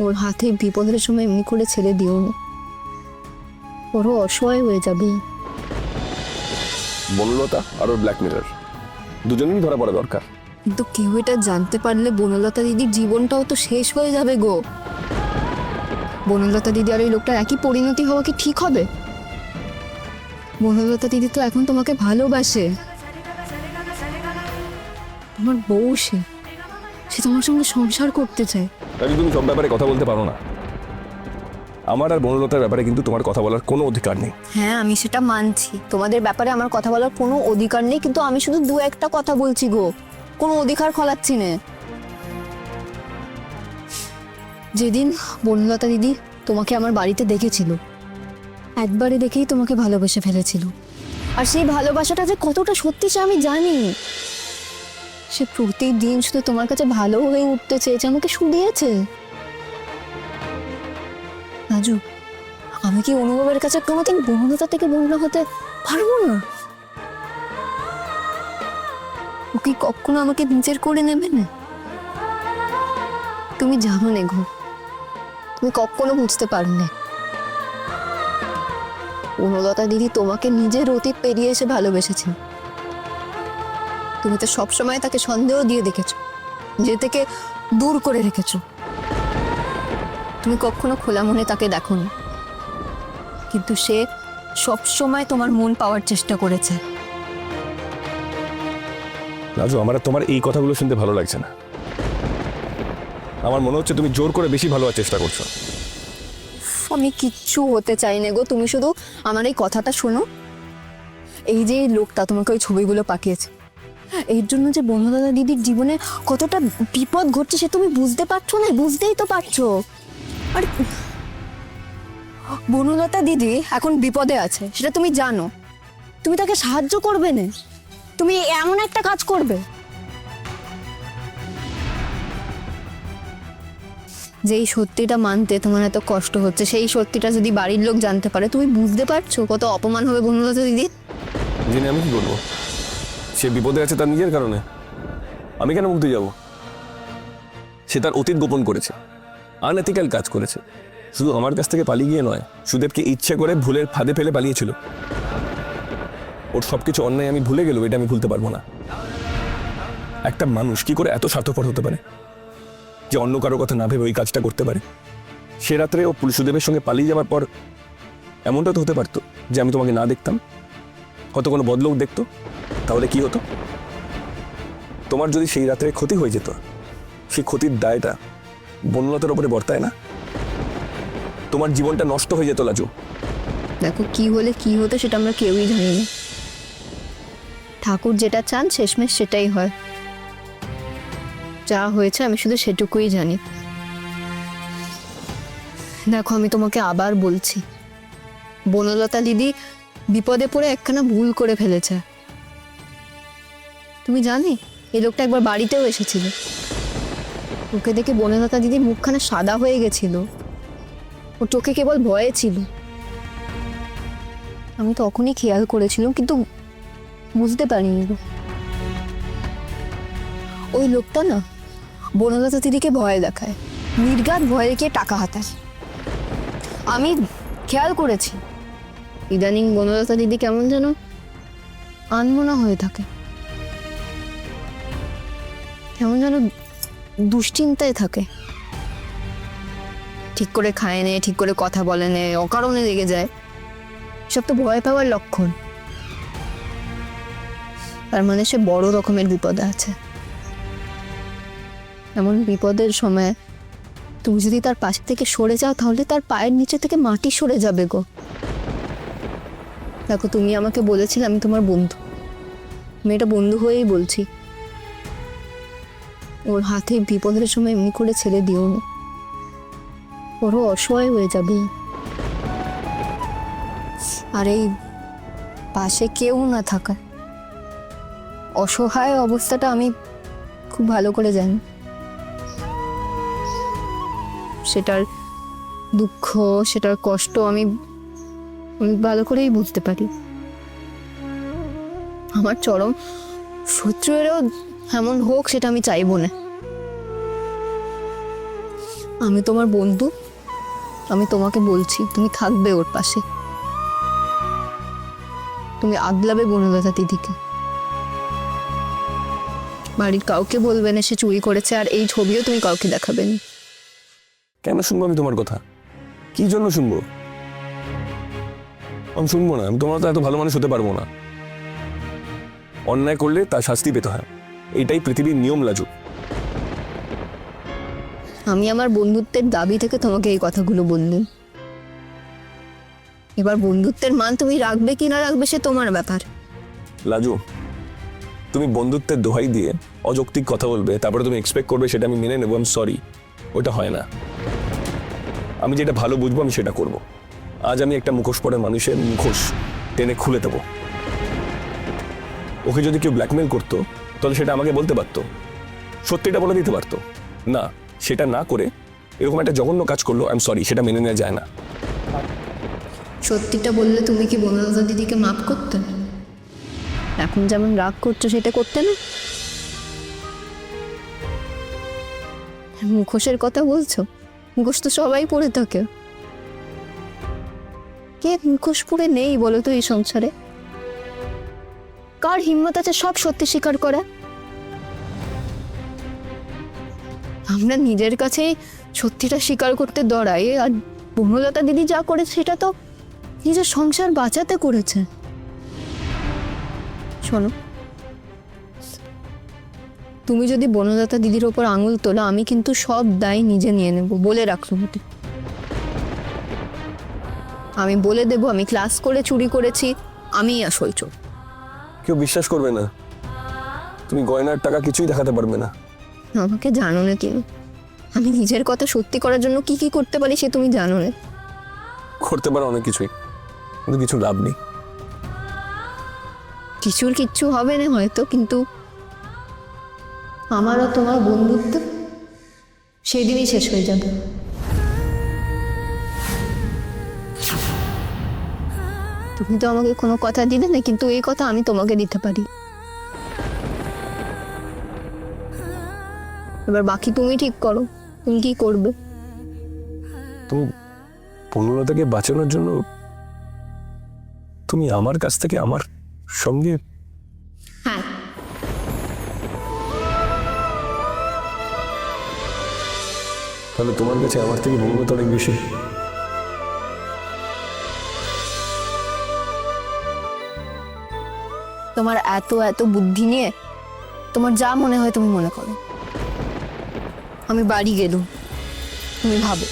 ওর হাতে বিপদের সময় এমনি করে ছেড়ে দিও না, ওরও অসহায় হয়ে যাবে। বনলতা আর ওর ব্ল্যাক মিরর দুজনেরই ধরা পড়া দরকার। কিন্তু কেউ এটা জানতে পারলে বনলতা দিদির জীবনটাও তো শেষ হয়ে যাবে গো। বনলতা দিদি আর ওই লোকটার একই পরিণতি হওয়া কি ঠিক হবে? বনলতা দিদি তো এখন তোমাকে ভালোবাসে, তোমার বউ, সে তোমার সঙ্গে সংসার করতে চায়। তাহলে তুমি সব ব্যাপারে কথা বলতে পারো না। আমার আর বনলতার ব্যাপারে কিন্তু তোমার কথা বলার কোনো অধিকার নেই। হ্যাঁ, আমি সেটা মানছি, তোমাদের ব্যাপারে আমার কথা বলার কোনো অধিকার নেই, কিন্তু আমি শুধু দু একটা কথা বলছি গো, কোনো অধিকার খোলাচ্ছি না। যেদিন বনলতা দিদি তোমাকে আমার বাড়িতে দেখেছিল, একবারে দেখেই তোমাকে ভালোবেসে ফেলেছিল, আর সেই ভালোবাসাটা যে কতটা সত্যি সে আমি জানি। সে প্রতিদিন শুধু তোমার কাছে ভালো হয়ে উঠতে চেয়েছে, আমাকে শুনিয়েছে। রাজু, আমি কি অনুভবের কাছে কোনোদিন বনলতা থেকে বন্ধু হতে পারবো না? ও কি কখনো আমাকে নিজের করে নেবে না? তুমি জানো না গো, তুমি কখনো বুঝতে পারবে। বনলতা দিদি তোমাকে নিজের অতীত পেরিয়ে এসে ভালোবেসেছেন। তুমি তো সবসময় তাকে সন্দেহ দিয়ে দেখেছো, যে থেকে দূর করে রেখেছো। তুমি কখনো খোলা মনে তাকে দেখোনি, কিন্তু সে সবসময় তোমার মন পাওয়ার চেষ্টা করেছে। রাজু, আমার আর তোমার এই কথাগুলো শুনতে ভালো লাগছে না। আমার মনে হচ্ছে তুমি জোর করে বেশি ভালো হওয়ার চেষ্টা করছো। আমি কিচ্ছু হতে চাই না গো, তুমি শুধু আমার এই কথাটা শোনো। এই যে লোকটা তোমাকে ওই ছবিগুলো পাঠিয়েছে, এর জন্য যে বনলতা দিদির জীবনে কতটা বিপদ ঘটছে সে তুমি বুঝতে পারছো না? বুঝতেই তো পারছো। আর বনলতা দিদি এখন বিপদে আছে, সেটা তুমি জানো। তুমি তাকে সাহায্য করবে না, তুমি এমন একটা কাজ করবে যেই সত্যিটা মানতে তোমার এত কষ্ট হচ্ছে, সেই সত্যিটা যদি বাড়ির লোক জানতে পারে, তুমি বুঝতে পারছো কত অপমান হবে বনলতা দিদির? জেনে আমি কি করবো? সে বিপদে আছে তার নিজের কারণে, আমি কেন মুক্তি যাব? সে তার অতীত গোপন করেছে, আনএথিক্যাল কাজ করেছে। শুধু আমার কাছ থেকে পালিয়ে গিয়ে নয়, সুদেবকে ইচ্ছে করে ভুলের ফাঁদে ফেলে পালিয়েছিল। ওর সবকিছু অন্যায় আমি ভুলে গেল, এটা আমি ভুলতে পারবো না। একটা মানুষ কি করে এত স্বার্থপর হতে পারে যে অন্য কারো কথা না ভেবে ওই কাজটা করতে পারে? সে রাত্রে ও সুদেবের সঙ্গে পালিয়ে যাওয়ার পর এমনটা তো হতে পারতো যে আমি তোমাকে না দেখতাম, হয়তো কোনো বদলোক দেখতো, তাহলে কি হতো? তোমার যদি সেই রাত্রে ক্ষতি হয়ে যেত, সেই ক্ষতির দায়টা বনলতার উপরে বর্তায় না? তোমার জীবনটা নষ্ট হয়ে যেত লাজু। দেখো, কি হলে কি হতো সেটা আমরা কেউই জানি না। ঠাকুর যেটা চান শেষমেশ সেটাই হয়। যা হয়েছে আমি শুধু সেটুকুই জানি। দেখো, আমি তোমাকে আবার বলছি, বনলতা দিদি বিপদে পড়ে একখানা ভুল করে ফেলেছে। তুমি জানি এই লোকটা একবার বাড়িতেও এসেছিল, ওকে দেখে বনলতা দিদির মুখখানা সাদা হয়ে গেছিল, ও চোখে কেবল ভয়ে ছিল। আমি তখনই খেয়াল করেছিলাম, কিন্তু বুঝতে পারিনি। ওই লোকটা না বনলতা দিদিকে ভয় দেখায়, নির্ঘাত ভয় দেখিয়ে টাকা হাতায়। আমি খেয়াল করেছি ইদানিং বনলতা দিদি কেমন যেন আনমনা হয়ে থাকে, কেমন যেন দুশ্চিন্তায় থাকে। ঠিক করে খায় নে, ঠিক করে কথা বলে নে, অকারণে রেগে যায়। সব তো ভয় পাওয়ার লক্ষণ। তার মানে সে বড় রকমের বিপদে আছে। এমন বিপদের সময় তুমি যদি তার পাশে থেকে সরে যাও, তাহলে তার পায়ের নিচে থেকে মাটি সরে যাবে গো। দেখো, তুমি আমাকে বলেছিলে আমি তোমার বন্ধু, আমি এটা বন্ধু হয়েই বলছি। ওর হাতে বিপদের সময় এমনি করে ছেড়ে দিও না, ওরও অসহায় হয়ে যাবে। আর এই পাশে কেউ না থাকা অসহায় অবস্থাটা আমি খুব ভালো করে জানি। সেটার দুঃখ, সেটার কষ্ট আমি ভালো করেই বুঝতে পারি। আমার চরম শত্রুয়েরও এমন হোক সেটা আমি চাইবো না। আমি তোমার বন্ধু, আমি তোমাকে বলছি তুমি থাকবে ওর পাশে, তুমি আগলাবে বনলতা দিদিকে। বাড়ির কাউকে বলবে না সে চুরি করেছে, আর এই ছবিও তুমি কাউকে দেখাবে না। কেন শুনবো আমি তোমার কথা? কি জন্য শুনবো? আমি শুনবো না। আমি তোমার তো এত ভালো মানুষ হতে পারবো না। অন্যায় করলে তার শাস্তি পেতে হয়, এটাই পৃথিবীর নিয়ম লাজু। আমি আমার বন্ধুত্বের দাবি থেকে তোমাকে এই কথাগুলো বললাম। এবার বন্ধুত্বের মান তুমি রাখবে কি না রাখবে সে তোমার ব্যাপার। লাজু, তুমি বন্ধুত্বের দোহাই দিয়ে অযৌক্তিক কথা বলবে, তারপরে তুমি এক্সপেক্ট করবে সেটা আমি মেনে নেবো। আমি সরি, ওটা হয় না। আমি যেটা ভালো বুঝবো আমি সেটা করব। আজ আমি একটা মুখোশ পরে মানুষের মুখোশ টেনে খুলে দেবো। ওকে যদি কেউ ব্ল্যাকমেল করতো তাহলে সেটা আমাকে বলতে পারতো, সত্যিটা বলে দিতে পারতো। না, সেটা না করে এরকম একটা জঘন্য কাজ করলো। আই এম সরি, সেটা মেনে নেওয়া যায় না। সত্যিটা বললে তুমি কি বনলতা দিদিকে মাফ করতে? এখন যেমন রাগ করছো সেটা করতে না? মুখোশের কথা বলছো? মুখোশ তো সবাই পরে থাকে। কে মুখোশ পরে নেই বলো তো এই সংসারে? কার হিম্মত আছে সব সত্যি স্বীকার করা? আমরা নিজের কাছে সত্যিটা স্বীকার করতে ডরাই, আর বনলতা দিদি যা করেছে সেটা তো নিজের সংসার বাঁচাতে করেছে। শোনো, তুমি যদি বনলতা দিদির ওপর আঙুল তোলো আমি কিন্তু সব দায় নিজে নিয়ে নেব, বলে রাখলো বটে। আমি বলে দেব আমি ক্লাস করে চুরি করেছি, আমিই আসল চোর। কেউ বিশ্বাস করবে না। তুমি গয়নার টাকা কিছুই দেখাতে পারবে না। আমাকে জানো না তুমি, আমি নিজের কথা সত্যি করার জন্য কি কি করতে পারি সে তুমি জানো না। করতে পারো অনেক কিছুই, কিন্তু কিছু লাভ নেই। কিছুর কিচ্ছু হবে না হয়তো, কিন্তু আমার আর তোমার বন্ধুত্ব সেদিনই শেষ হয়ে যাবে। তুমি তো আমাকে কোনো কথা দিলে না, কিন্তু এই কথা আমি তোমাকে দিতে পারি। এবার বাকি তুমি ঠিক করো, তুমি কি করবে। তুমি বনলতাকে বাঁচানোর জন্য তুমি আমার কাছ থেকে আমার সঙ্গে। হ্যাঁ, তাহলে তোমার কাছে আমার থেকে বনলতা অনেক বেশি। তোমার এত এত বুদ্ধি নিয়ে তোমার যা মনে হয় তুমি মনে করো। আমি বাড়ি গেলুম, তুমি ভাবো।